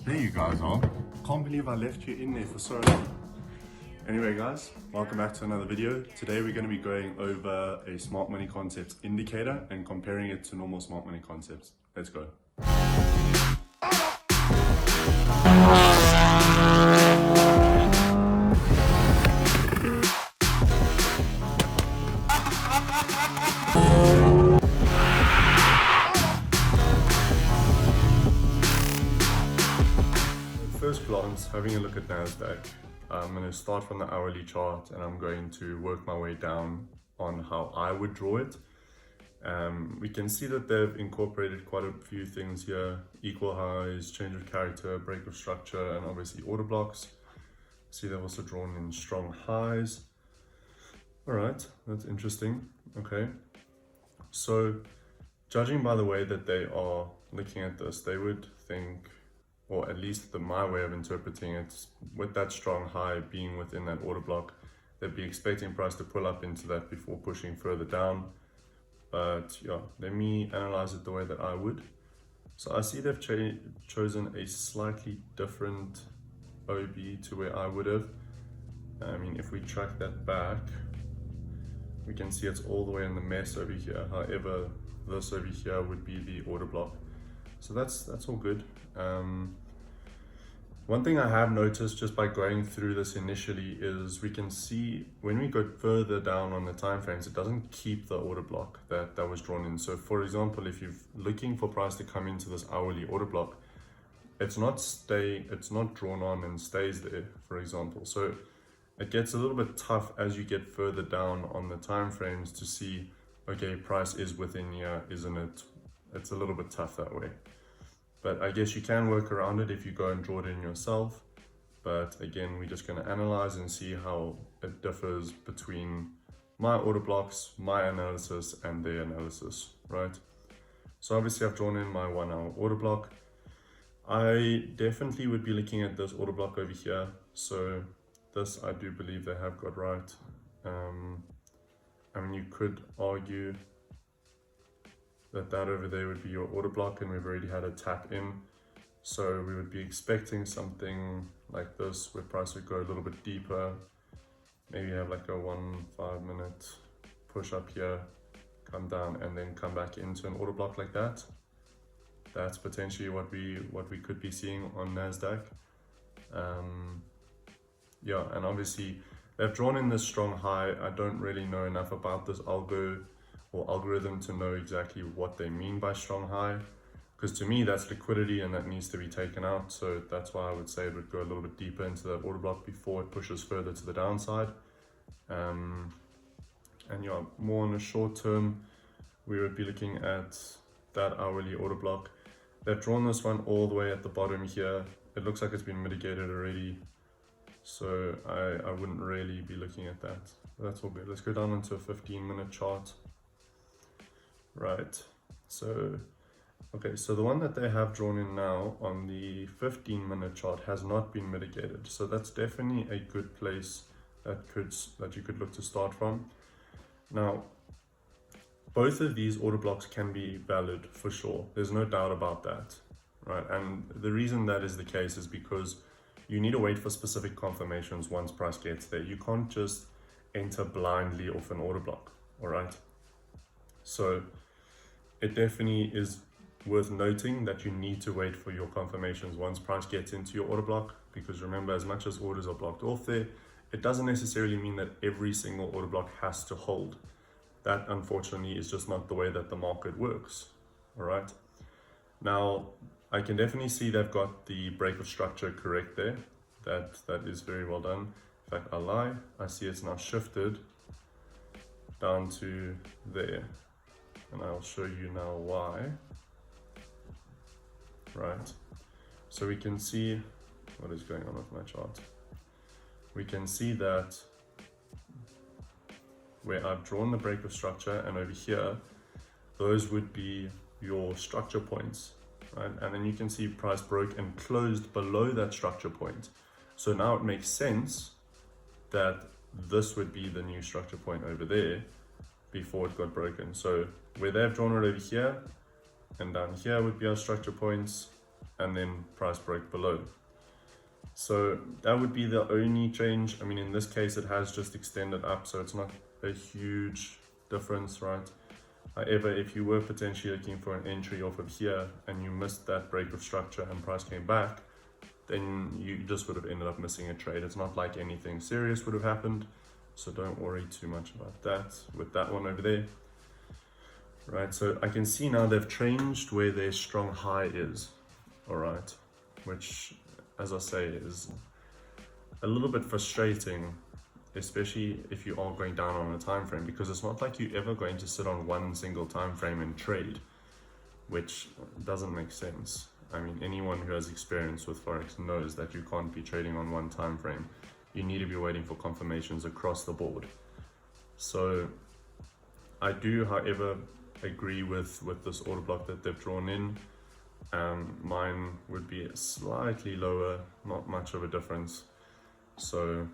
There you guys are. Can't believe I left you in there for so long. Anyway guys, welcome back to another video. Today we're going to be going over a smart money concepts indicator and comparing it to normal smart money concepts. Let's go. First glance, having a look at NASDAQ, I'm going to start from the hourly chart and I'm going to work my way down on how I would draw it. We can see that they've incorporated quite a few things here: equal highs, change of character, break of structure, and obviously order blocks. See, they've also drawn in strong highs. All right, that's interesting. Okay, so judging by the way that they are looking at this, they would think, or at least my way of interpreting it, with that strong high being within that order block, they'd be expecting price to pull up into that before pushing further down. But yeah, let me analyze it the way that I would. So I see they've chosen a slightly different OB to where I would have. I mean, if we track that back, we can see it's all the way in the mess over here. However, this over here would be the order block. So that's all good. One thing I have noticed just by going through this initially is we can see when we go further down on the time frames, it doesn't keep the order block that was drawn in. So for example, if you're looking for price to come into this hourly order block, it's not drawn on and stays there, for example. So it gets a little bit tough as you get further down on the time frames to see, okay, price is within here, isn't it? It's a little bit tough that way. But I guess you can work around it if you go and draw it in yourself. But again, we're just going to analyze and see how it differs between my order blocks, my analysis, and their analysis, right? So obviously I've drawn in my 1 hour order block. I definitely would be looking at this order block over here. So this I do believe they have got right. I mean, you could argue that over there would be your order block, and we've already had a tap in. So we would be expecting something like this where price would go a little bit deeper. Maybe have like a 1-5 minute push up here, come down, and then come back into an order block like that. That's potentially what we could be seeing on NASDAQ. Yeah, and obviously they've drawn in this strong high. I don't really know enough about this algo or algorithm to know exactly what they mean by strong high, because to me that's liquidity and that needs to be taken out. So that's why I would say it would go a little bit deeper into that order block before it pushes further to the downside. And yeah, more on the short term, we would be looking at that hourly order block. They've drawn this one all the way at the bottom here. It looks like it's been mitigated already, so I wouldn't really be looking at that. That's all good. Let's go down into a 15-minute chart. Right, so okay, so the one that they have drawn in now on the 15-minute chart has not been mitigated, so that's definitely a good place that you could look to start from. Now, both of these order blocks can be valid for sure, there's no doubt about that, right? And the reason that is the case is because you need to wait for specific confirmations once price gets there. You can't just enter blindly off an order block, all right? So it definitely is worth noting that you need to wait for your confirmations once price gets into your order block, because remember, as much as orders are blocked off there, it doesn't necessarily mean that every single order block has to hold. That unfortunately is just not the way that the market works, all right? Now, I can definitely see they've got the break of structure correct there. That is very well done. In fact, I lie, I see it's now shifted down to there. And I'll show you now why. Right, so we can see what is going on with my chart. We can see that where I've drawn the break of structure, and over here, those would be your structure points, right? And then you can see price broke and closed below that structure point. So now it makes sense that this would be the new structure point over there before it got broken. So where they've drawn it over here and down here would be our structure points. and then price broke below. So that would be the only change. I mean, in this case, it has just extended up, so it's not a huge difference, right? However, if you were potentially looking for an entry off of here and you missed that break of structure and price came back, then you just would have ended up missing a trade. It's not like anything serious would have happened, so don't worry too much about that with that one over there. Right, so I can see now they've changed where their strong high is, all right, which, as I say, is a little bit frustrating, especially if you are going down on a time frame, because it's not like you're ever going to sit on one single time frame and trade, which doesn't make sense. I mean, anyone who has experience with forex knows that you can't be trading on one time frame. You need to be waiting for confirmations across the board. So I do, however, agree with this order block that they've drawn in. Mine would be slightly lower, not much of a difference. So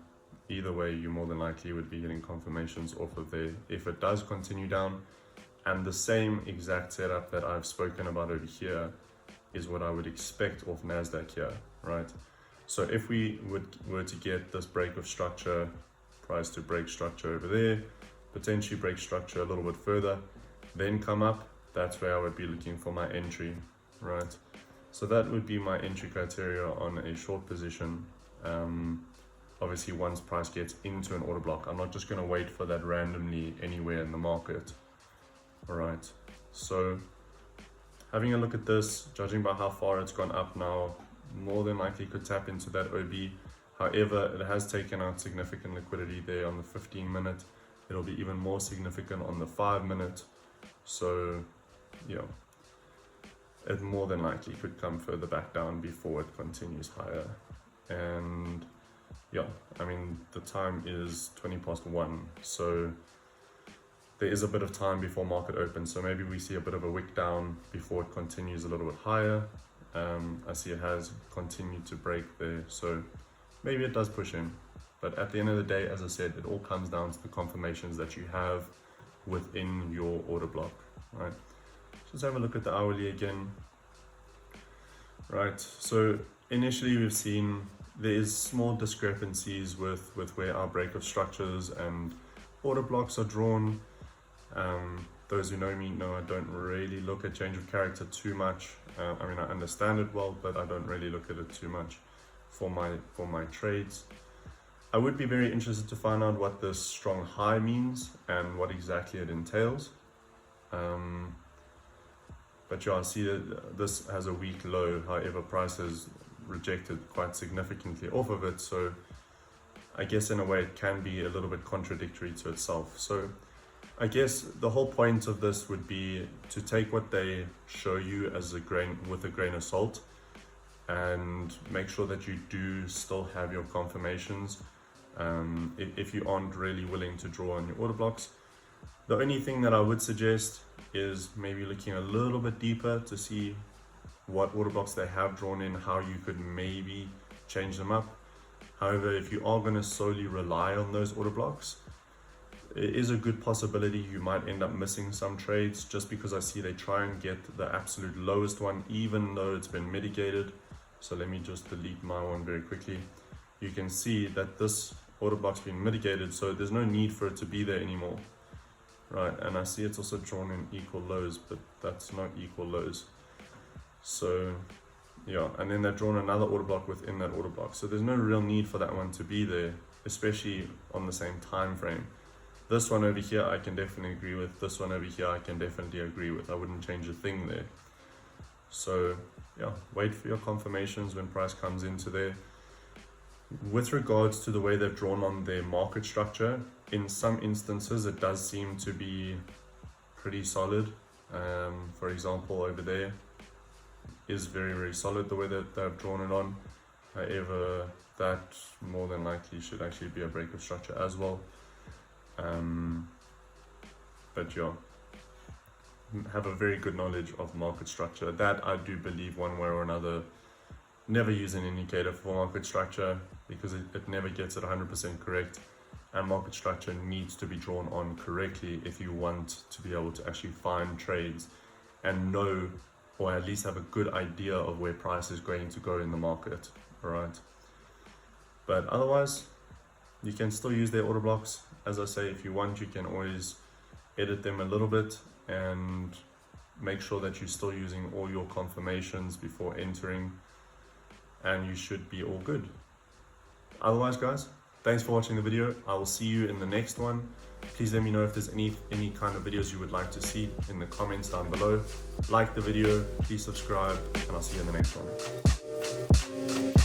either way, you more than likely would be getting confirmations off of there if it does continue down. And the same exact setup that I've spoken about over here is what I would expect off NASDAQ here, right? So if we were to get this break of structure, price to break structure over there, potentially break structure a little bit further, then come up, that's where I would be looking for my entry, right? So that would be my entry criteria on a short position. Obviously, once price gets into an order block, I'm not just going to wait for that randomly anywhere in the market. All right, so having a look at this, judging by how far it's gone up now, more than likely could tap into that OB. However, it has taken out significant liquidity there on the 15-minute. It'll be even more significant on the 5-minute. So, yeah, it more than likely could come further back down before it continues higher. And yeah, I mean, the time is 1:20, so there is a bit of time before market opens. So maybe we see a bit of a wick down before it continues a little bit higher. I see it has continued to break there, so maybe it does push in. But at the end of the day, as I said, it all comes down to the confirmations that you have within your order block, right? Let's have a look at the hourly again. Right, so initially we've seen there is small discrepancies with where our break of structures and order blocks are drawn. Those who know me know I don't really look at change of character too much. I mean, I understand it well, but I don't really look at it too much for my trades. I would be very interested to find out what this strong high means and what exactly it entails. But yeah, I see that this has a weak low. However, price has rejected quite significantly off of it. So I guess in a way it can be a little bit contradictory to itself. So I guess the whole point of this would be to take what they show you as with a grain of salt, and make sure that you do still have your confirmations. If you aren't really willing to draw on your order blocks, the only thing that I would suggest is maybe looking a little bit deeper to see what order blocks they have drawn in, how you could maybe change them up. However, if you are going to solely rely on those order blocks, it is a good possibility you might end up missing some trades, just because I see they try and get the absolute lowest one, even though it's been mitigated. So let me just delete my one very quickly. You can see that this order block's been mitigated, so there's no need for it to be there anymore. Right, and I see it's also drawn in equal lows, but that's not equal lows. So yeah, and then they've drawn another order block within that order block. So there's no real need for that one to be there, especially on the same time frame. This one over here I can definitely agree with. This one over here I can definitely agree with. I wouldn't change a thing there. So yeah, wait for your confirmations when price comes into there. With regards to the way they've drawn on their market structure, in some instances it does seem to be pretty solid. For example, over there is very, very solid the way that they've drawn it on. However, that more than likely should actually be a break of structure as well. But yeah, have a very good knowledge of market structure. That I do believe one way or another. Never use an indicator for market structure, because it never gets it 100% correct, and market structure needs to be drawn on correctly if you want to be able to actually find trades and know or at least have a good idea of where price is going to go in the market, all right? But otherwise, you can still use their order blocks. As I say, if you want, you can always edit them a little bit and make sure that you're still using all your confirmations before entering, and you should be all good. Otherwise, guys, thanks for watching the video. I will see you in the next one. Please let me know if there's any kind of videos you would like to see in the comments down below. Like the video, please subscribe, and I'll see you in the next one.